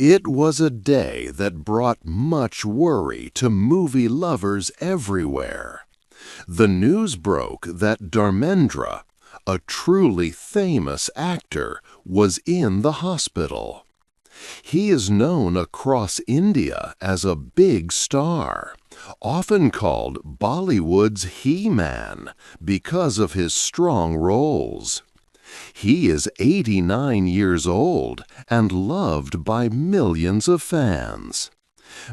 It was a day that brought much worry to movie lovers everywhere. The news broke that Dharmendra, a truly famous actor, was in the hospital. He is known across India as a big star, often called Bollywood's He-Man because of his strong roles. He is 89 years old and loved by millions of fans.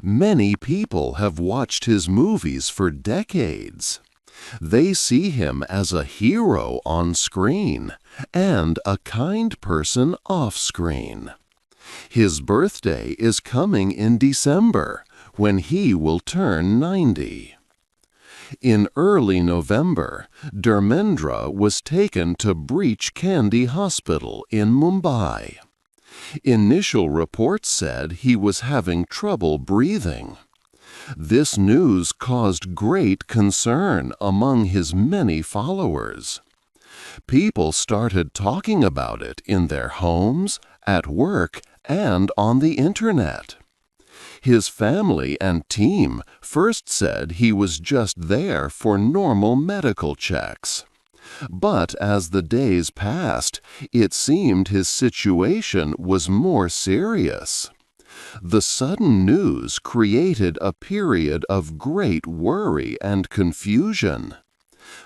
Many people have watched his movies for decades. They see him as a hero on screen and a kind person off-screen. His birthday is coming in December, when he will turn 90. In early November, Dharmendra was taken to Breach Candy Hospital in Mumbai. Initial reports said he was having trouble breathing. This news caused great concern among his many followers. People started talking about it in their homes, at work, and on the internet. His family and team first said he was just there for normal medical checks. But as the days passed, it seemed his situation was more serious. The sudden news created a period of great worry and confusion.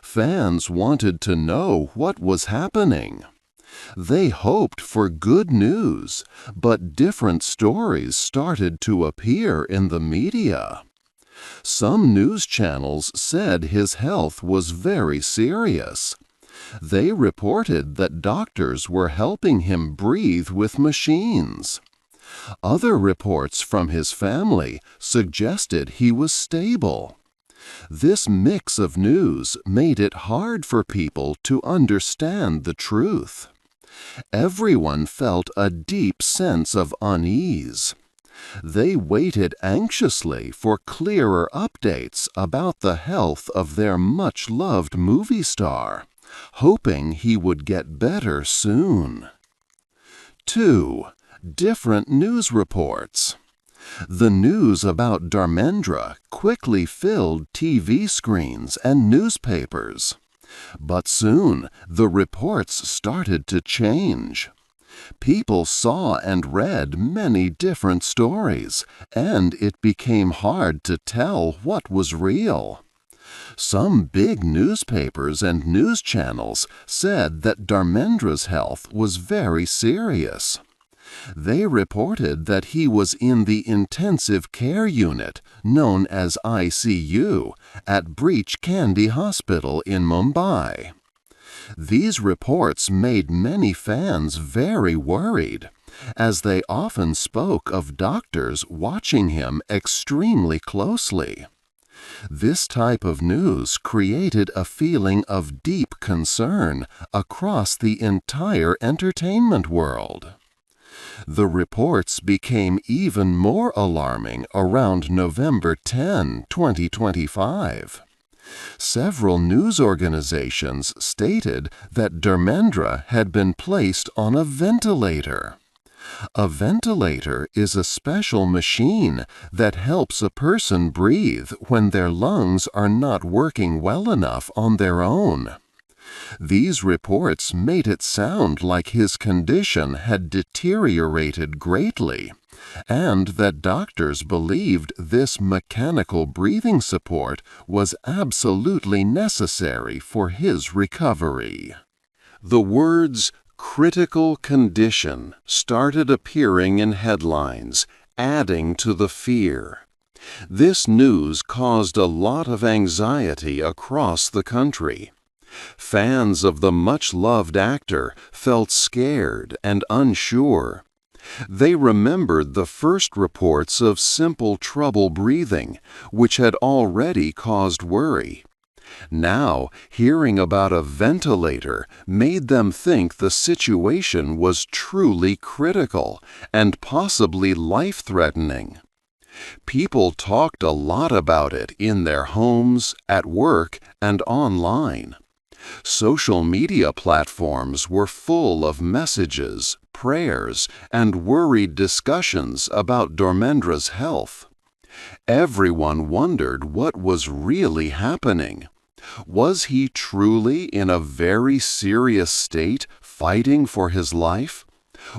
Fans wanted to know what was happening. They hoped for good news, but different stories started to appear in the media. Some news channels said his health was very serious. They reported that doctors were helping him breathe with machines. Other reports from his family suggested he was stable. This mix of news made it hard for people to understand the truth. Everyone felt a deep sense of unease. They waited anxiously for clearer updates about the health of their much-loved movie star, hoping he would get better soon. 2. Different news reports. The news about Dharmendra quickly filled TV screens and newspapers. But soon, the reports started to change. People saw and read many different stories, and it became hard to tell what was real. Some big newspapers and news channels said that Dharmendra's health was very serious. They reported that he was in the intensive care unit, known as ICU, at Breach Candy Hospital in Mumbai. These reports made many fans very worried, as they often spoke of doctors watching him extremely closely. This type of news created a feeling of deep concern across the entire entertainment world. The reports became even more alarming around November 10, 2025. Several news organizations stated that Dharmendra had been placed on a ventilator. A ventilator is a special machine that helps a person breathe when their lungs are not working well enough on their own. These reports made it sound like his condition had deteriorated greatly, and that doctors believed this mechanical breathing support was absolutely necessary for his recovery. The words "critical condition" started appearing in headlines, adding to the fear. This news caused a lot of anxiety across the country. Fans of the much-loved actor felt scared and unsure. They remembered the first reports of simple trouble breathing, which had already caused worry. Now, hearing about a ventilator made them think the situation was truly critical and possibly life-threatening. People talked a lot about it in their homes, at work, and online. Social media platforms were full of messages, prayers, and worried discussions about Dharmendra's health. Everyone wondered what was really happening. Was he truly in a very serious state, fighting for his life?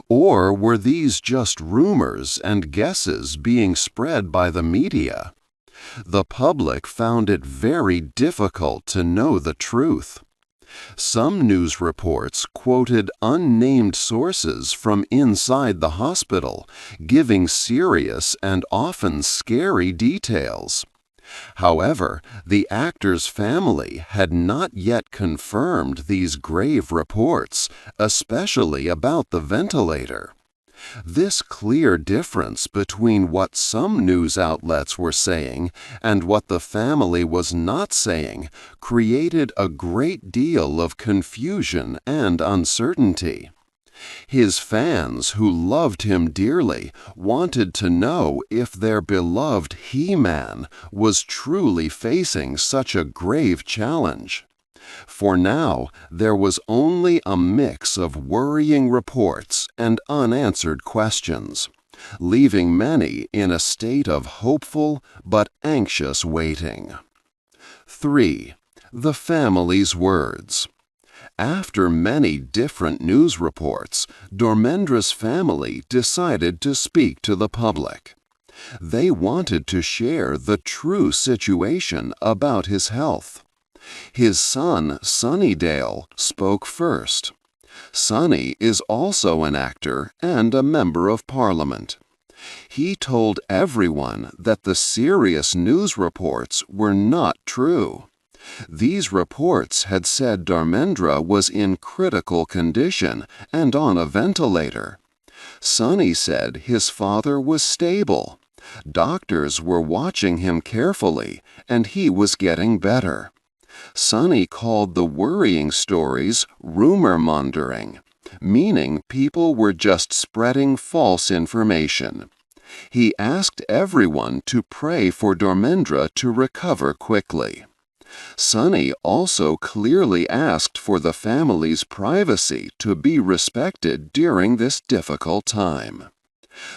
Or were these just rumors and guesses being spread by the media? The public found it very difficult to know the truth. Some news reports quoted unnamed sources from inside the hospital, giving serious and often scary details. However, the actor's family had not yet confirmed these grave reports, especially about the ventilator. This clear difference between what some news outlets were saying and what the family was not saying created a great deal of confusion and uncertainty. His fans, who loved him dearly, wanted to know if their beloved He-Man was truly facing such a grave challenge. For now, there was only a mix of worrying reports and unanswered questions, leaving many in a state of hopeful but anxious waiting. 3. The family's words. After many different news reports, Dharmendra's family decided to speak to the public. They wanted to share the true situation about his health. His son, Sunnydale, spoke first. Sunny is also an actor and a member of Parliament. He told everyone that the serious news reports were not true. These reports had said Dharmendra was in critical condition and on a ventilator. Sunny said his father was stable. Doctors were watching him carefully, and he was getting better. Sunny called the worrying stories rumor-mongering, meaning people were just spreading false information. He asked everyone to pray for Dharmendra to recover quickly. Sunny also clearly asked for the family's privacy to be respected during this difficult time.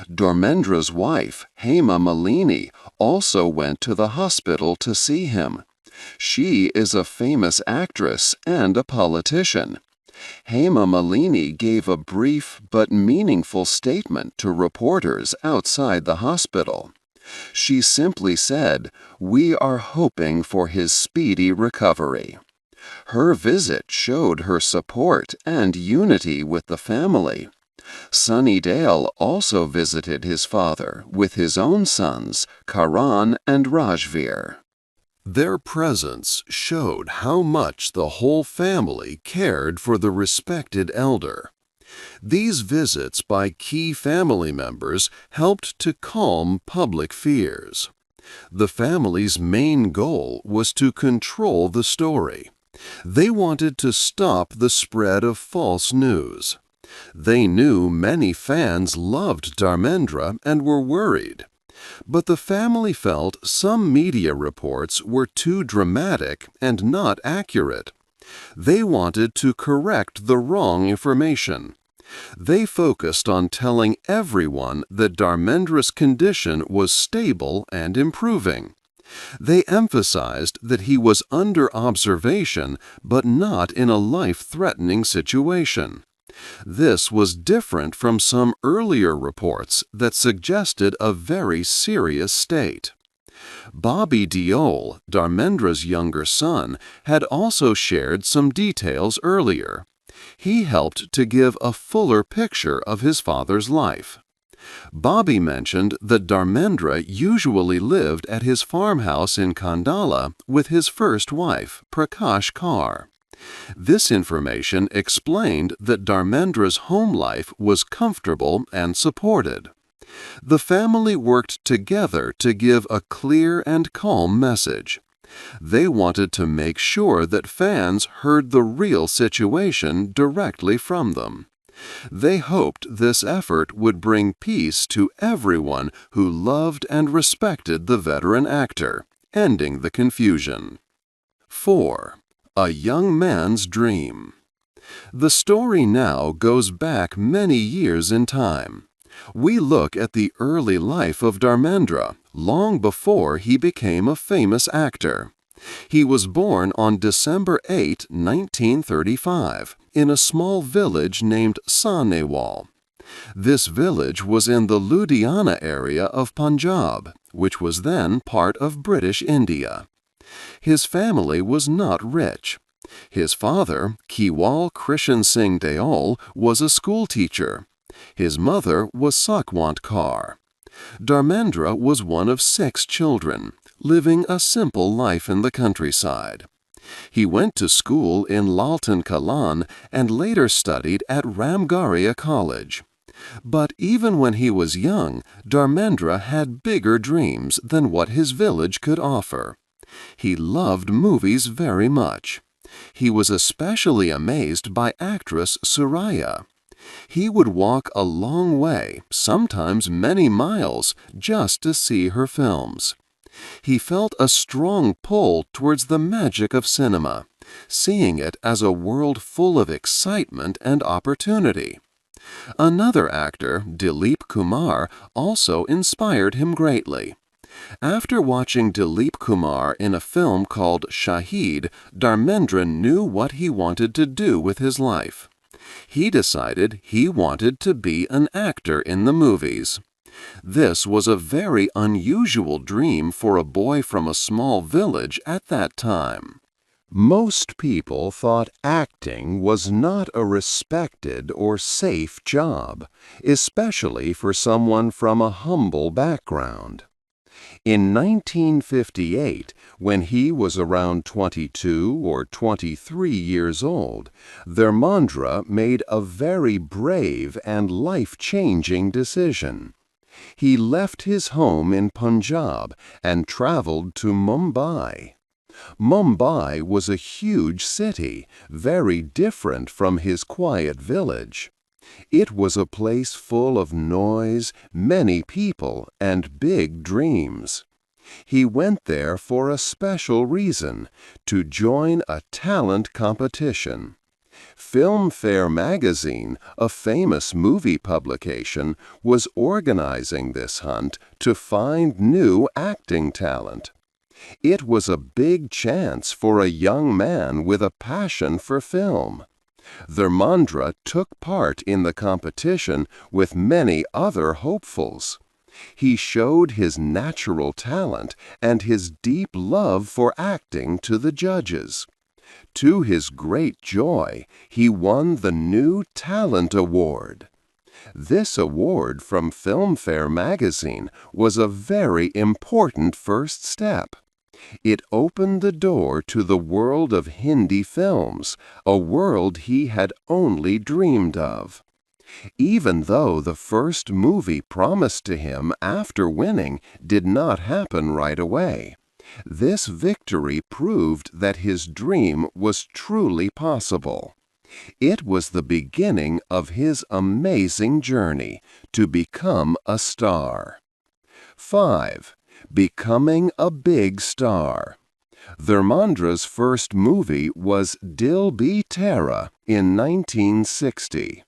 Dharmendra's wife, Hema Malini, also went to the hospital to see him. She is a famous actress and a politician. Hema Malini gave a brief but meaningful statement to reporters outside the hospital. She simply said, "We are hoping for his speedy recovery." Her visit showed her support and unity with the family. Sunnydale also visited his father with his own sons, Karan and Rajveer. Their presence showed how much the whole family cared for the respected elder. These visits by key family members helped to calm public fears. The family's main goal was to control the story. They wanted to stop the spread of false news. They knew many fans loved Dharmendra and were worried. But the family felt some media reports were too dramatic and not accurate. They wanted to correct the wrong information. They focused on telling everyone that Dharmendra's condition was stable and improving. They emphasized that he was under observation but not in a life-threatening situation. This was different from some earlier reports that suggested a very serious state. Bobby Deol, Dharmendra's younger son, had also shared some details earlier. He helped to give a fuller picture of his father's life. Bobby mentioned that Dharmendra usually lived at his farmhouse in Kandala with his first wife, Prakash Kaur. This information explained that Dharmendra's home life was comfortable and supported. The family worked together to give a clear and calm message. They wanted to make sure that fans heard the real situation directly from them. They hoped this effort would bring peace to everyone who loved and respected the veteran actor, ending the confusion. 4. A young man's dream. The story now goes back many years in time. We look at the early life of Dharmendra, long before he became a famous actor. He was born on December 8, 1935, in a small village named Sanewal. This village was in the Ludhiana area of Punjab, which was then part of British India. His family was not rich. His father, Kewal Krishan Singh Deol, was a schoolteacher. His mother was Sakwant Kaur. Dharmendra was one of 6 children, living a simple life in the countryside. He went to school in Laltan Kalan and later studied at Ramgarhia College. But even when he was young, Dharmendra had bigger dreams than what his village could offer. He loved movies very much. He was especially amazed by actress Suraya. He would walk a long way, sometimes many miles, just to see her films. He felt a strong pull towards the magic of cinema, seeing it as a world full of excitement and opportunity. Another actor, Dilip Kumar, also inspired him greatly. After watching Dilip Kumar in a film called Shahid, Dharmendra knew what he wanted to do with his life. He decided he wanted to be an actor in the movies. This was a very unusual dream for a boy from a small village at that time. Most people thought acting was not a respected or safe job, especially for someone from a humble background. In 1958, when he was around 22 or 23 years old, Dharmendra made a very brave and life-changing decision. He left his home in Punjab and traveled to Mumbai. Mumbai was a huge city, very different from his quiet village. It was a place full of noise, many people, and big dreams. He went there for a special reason, to join a talent competition. Filmfare magazine, a famous movie publication, was organizing this hunt to find new acting talent. It was a big chance for a young man with a passion for film. Dharmendra took part in the competition with many other hopefuls. He showed his natural talent and his deep love for acting to the judges. To his great joy, he won the New Talent Award. This award from Filmfare magazine was a very important first step. It opened the door to the world of Hindi films, a world he had only dreamed of. Even though the first movie promised to him after winning did not happen right away, this victory proved that his dream was truly possible. It was the beginning of his amazing journey to become a star. 5. Becoming a big star. Dharmendra's first movie was Dil Be Tera in 1960.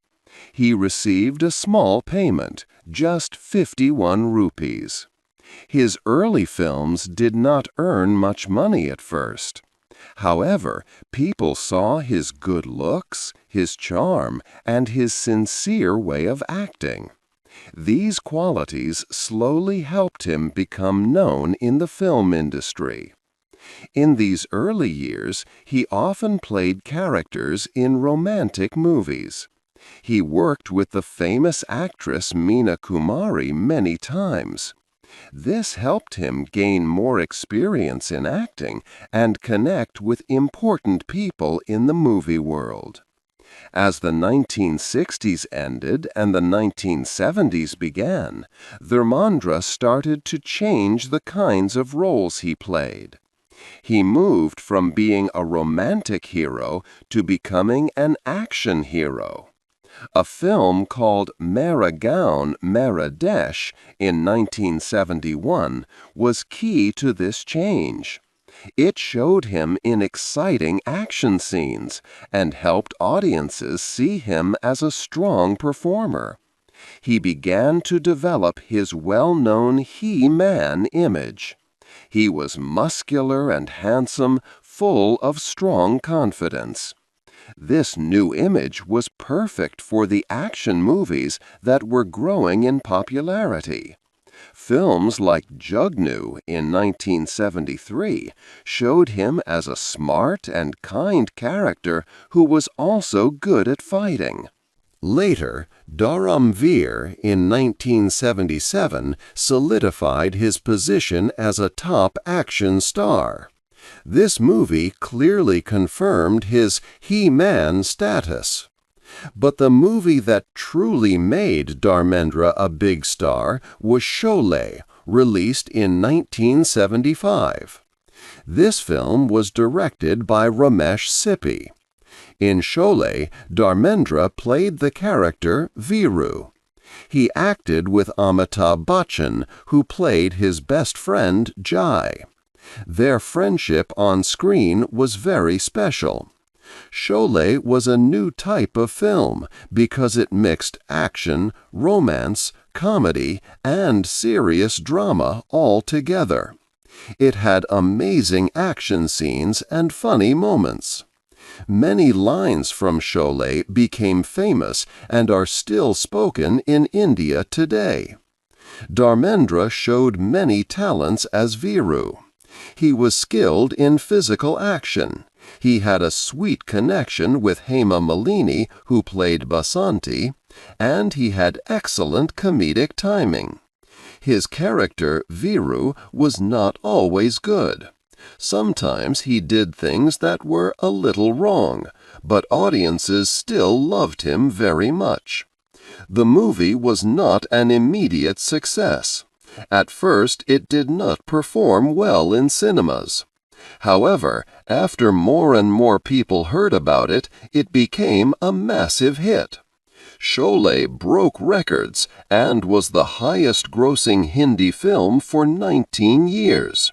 He received a small payment, just 51 rupees. His early films did not earn much money at first. However, people saw his good looks, his charm, and his sincere way of acting. These qualities slowly helped him become known in the film industry. In these early years, he often played characters in romantic movies. He worked with the famous actress Meena Kumari many times. This helped him gain more experience in acting and connect with important people in the movie world. As the 1960s ended and the 1970s began, Dharmendra started to change the kinds of roles he played. He moved from being a romantic hero to becoming an action hero. A film called Mera Gaon Mera Desh in 1971 was key to this change. It showed him in exciting action scenes and helped audiences see him as a strong performer. He began to develop his well-known He-Man image. He was muscular and handsome, full of strong confidence. This new image was perfect for the action movies that were growing in popularity. Films like Jugnu in 1973 showed him as a smart and kind character who was also good at fighting. Later, Dharmendra in 1977 solidified his position as a top action star. This movie clearly confirmed his He-Man status. But the movie that truly made Dharmendra a big star was Sholay, released in 1975. This film was directed by Ramesh Sippy. In Sholay, Dharmendra played the character Viru. He acted with Amitabh Bachchan, who played his best friend Jai. Their friendship on screen was very special. Sholay was a new type of film because it mixed action, romance, comedy, and serious drama all together. It had amazing action scenes and funny moments. Many lines from Sholay became famous and are still spoken in India today. Dharmendra showed many talents as Viru. He was skilled in physical action. He had a sweet connection with Hema Malini, who played Basanti, and he had excellent comedic timing. His character, Viru, was not always good. Sometimes he did things that were a little wrong, but audiences still loved him very much. The movie was not an immediate success. At first, it did not perform well in cinemas. However, after more and more people heard about it, it became a massive hit. Sholay broke records and was the highest-grossing Hindi film for 19 years.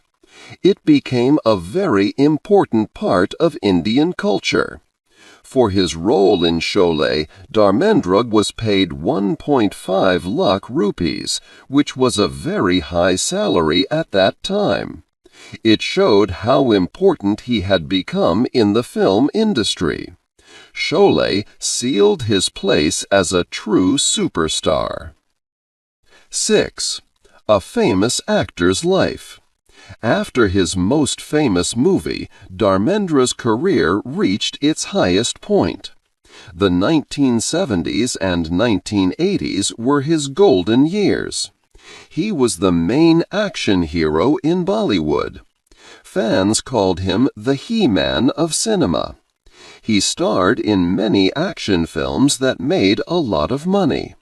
It became a very important part of Indian culture. For his role in Sholay, Dharmendra was paid 1.5 lakh rupees, which was a very high salary at that time. It showed how important he had become in the film industry. Sholay sealed his place as a true superstar. 6. A famous actor's life. After his most famous movie, Dharmendra's career reached its highest point. The 1970s and 1980s were his golden years. He was the main action hero in Bollywood. Fans called him the He-Man of cinema. He starred in many action films that made a lot of money.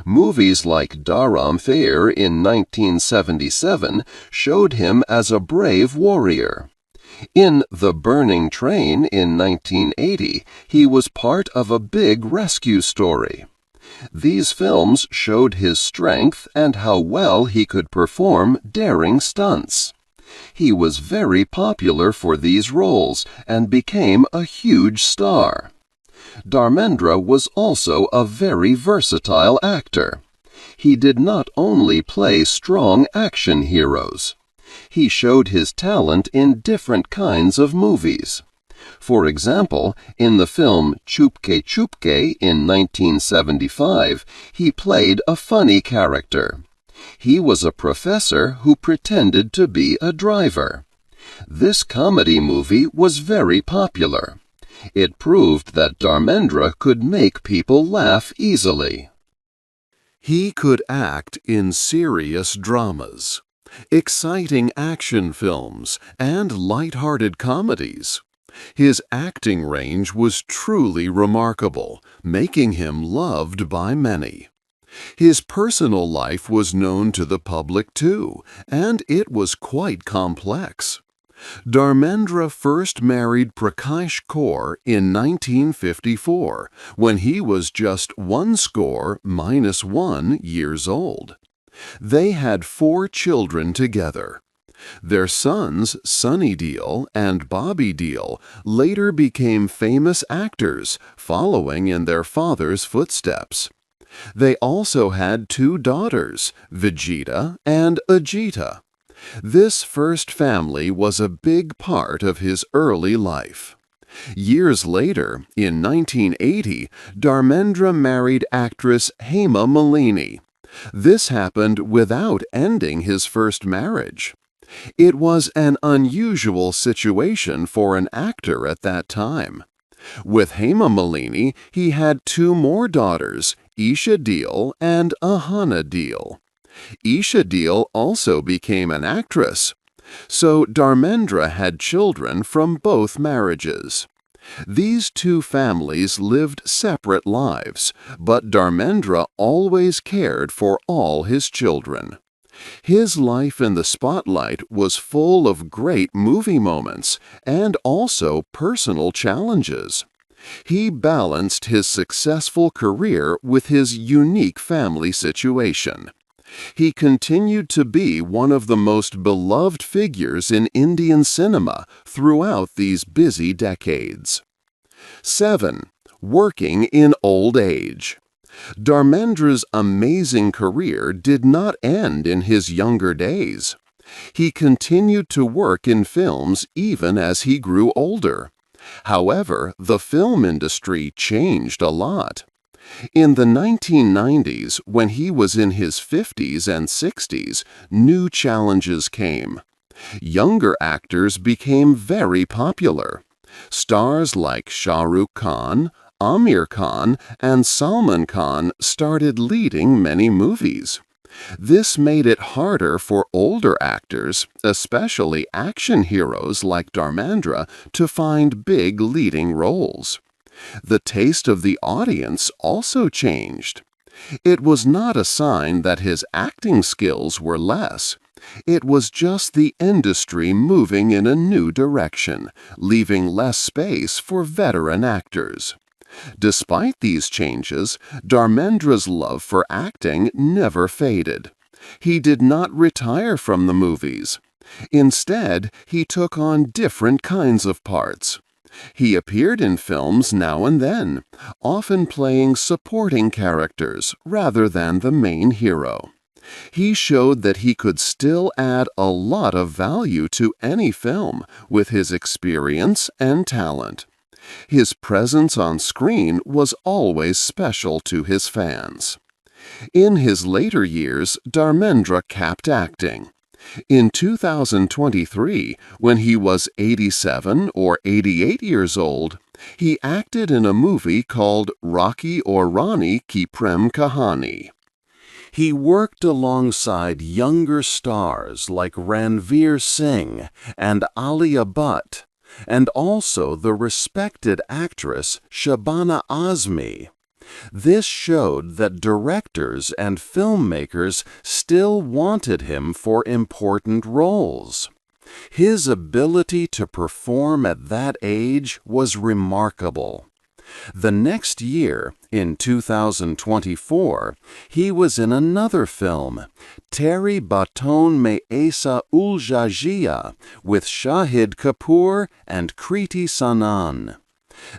Movies like Dharmendra in 1977 showed him as a brave warrior. In The Burning Train in 1980, he was part of a big rescue story. These films showed his strength and how well he could perform daring stunts. He was very popular for these roles and became a huge star. Dharmendra was also a very versatile actor. He did not only play strong action heroes. He showed his talent in different kinds of movies. For example, in the film Chupke Chupke in 1975, he played a funny character. He was a professor who pretended to be a driver. This comedy movie was very popular. It proved that Dharmendra could make people laugh easily. He could act in serious dramas, exciting action films, and light-hearted comedies. His acting range was truly remarkable, making him loved by many. His personal life was known to the public too, and it was quite complex. Dharmendra first married Prakash Kaur in 1954, when he was just 1 years old. They had 4 children together. Their sons, Sunny Deol and Bobby Deol, later became famous actors, following in their father's footsteps. They also had two daughters, Vijita and Ajita. This first family was a big part of his early life. Years later, in 1980, Dharmendra married actress Hema Malini. This happened without ending his first marriage. It was an unusual situation for an actor at that time. With Hema Malini, he had two more daughters, Isha Deol and Ahana Deol. Isha Deol also became an actress. So Dharmendra had children from both marriages. These two families lived separate lives, but Dharmendra always cared for all his children. His life in the spotlight was full of great movie moments and also personal challenges. He balanced his successful career with his unique family situation. He continued to be one of the most beloved figures in Indian cinema throughout these busy decades. 7. Working in old age. Dharmendra's amazing career did not end in his younger days. He continued to work in films even as he grew older. However, the film industry changed a lot. In the 1990s, when he was in his 50s and 60s, new challenges came. Younger actors became very popular. Stars like Shah Rukh Khan, Amir Khan, and Salman Khan started leading many movies. This made it harder for older actors, especially action heroes like Dharmendra, to find big leading roles. The taste of the audience also changed. It was not a sign that his acting skills were less. It was just the industry moving in a new direction, leaving less space for veteran actors. Despite these changes, Dharmendra's love for acting never faded. He did not retire from the movies. Instead, he took on different kinds of parts. He appeared in films now and then, often playing supporting characters rather than the main hero. He showed that he could still add a lot of value to any film with his experience and talent. His presence on screen was always special to his fans. In his later years, Dharmendra kept acting. In 2023, when he was 87 or 88 years old, he acted in a movie called Rocky Aur Rani Ki Prem Kahani. He worked alongside younger stars like Ranveer Singh and Alia Bhatt, and also the respected actress Shabana Azmi. This showed that directors and filmmakers still wanted him for important roles. His ability to perform at that age was remarkable. The next year, in 2024, he was in another film, Teri Baton Mein Aisa Uljha Jiya, with Shahid Kapoor and Kriti Sanon.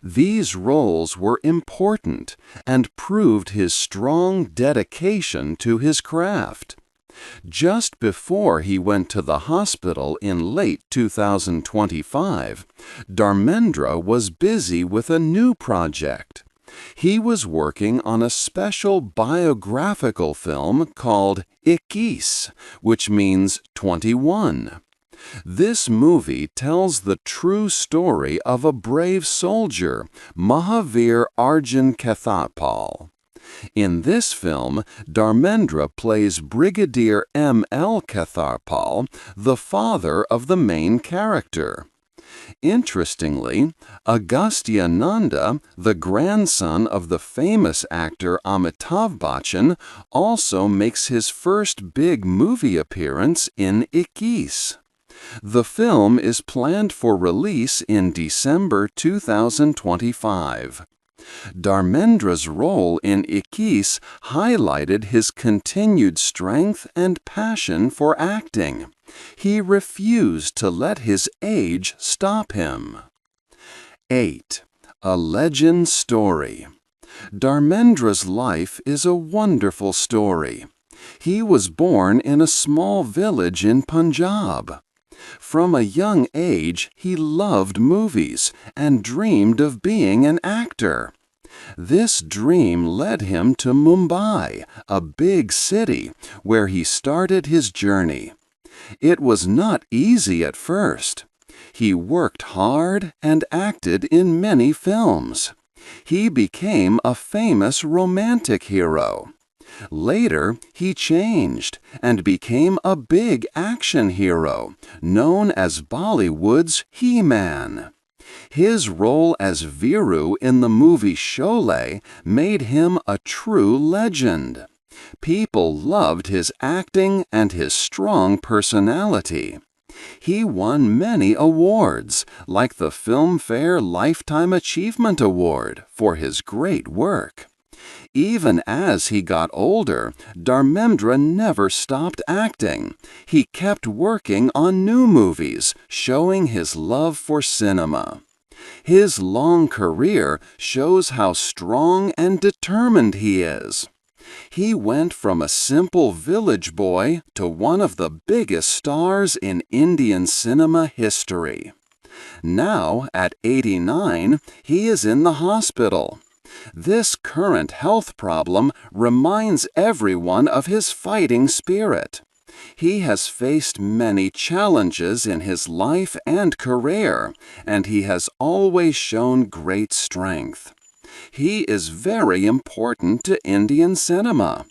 These roles were important and proved his strong dedication to his craft. Just before he went to the hospital in late 2025, Dharmendra was busy with a new project. He was working on a special biographical film called 21, which means 21. This movie tells the true story of a brave soldier, Mahavir Arjun Kathapal. In this film, Dharmendra plays Brigadier M.L. Katharpal, the father of the main character. Interestingly, Agastya Nanda, the grandson of the famous actor Amitabh Bachchan, also makes his first big movie appearance in 21. The film is planned for release in December 2025. Dharmendra's role in 21 highlighted his continued strength and passion for acting. He refused to let his age stop him. 8. A legend story. Dharmendra's life is a wonderful story. He was born in a small village in Punjab. From a young age, he loved movies and dreamed of being an actor. This dream led him to Mumbai, a big city, where he started his journey. It was not easy at first. He worked hard and acted in many films. He became a famous romantic hero. Later, he changed and became a big action hero, known as Bollywood's He-Man. His role as Viru in the movie Sholay made him a true legend. People loved his acting and his strong personality. He won many awards, like the Filmfare Lifetime Achievement Award, for his great work. Even as he got older, Dharmendra never stopped acting. He kept working on new movies, showing his love for cinema. His long career shows how strong and determined he is. He went from a simple village boy to one of the biggest stars in Indian cinema history. Now, at 89, he is in the hospital. This current health problem reminds everyone of his fighting spirit. He has faced many challenges in his life and career, and he has always shown great strength. He is very important to Indian cinema.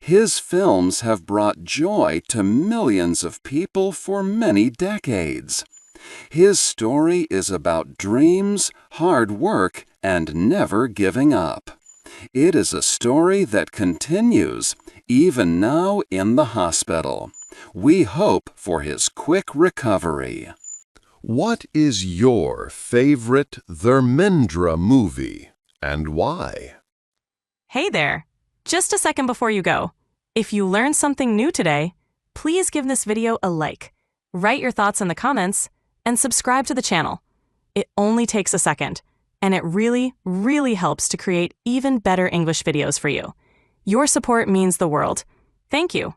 His films have brought joy to millions of people for many decades. His story is about dreams, hard work, and never giving up. It is a story that continues, even now in the hospital. We hope for his quick recovery. What is your favorite Dharmendra movie, and why? Hey there! Just a second before you go. If you learned something new today, please give this video a like, write your thoughts in the comments, and subscribe to the channel. It only takes a second, and it really, really helps to create even better English videos for you. Your support means the world. Thank you.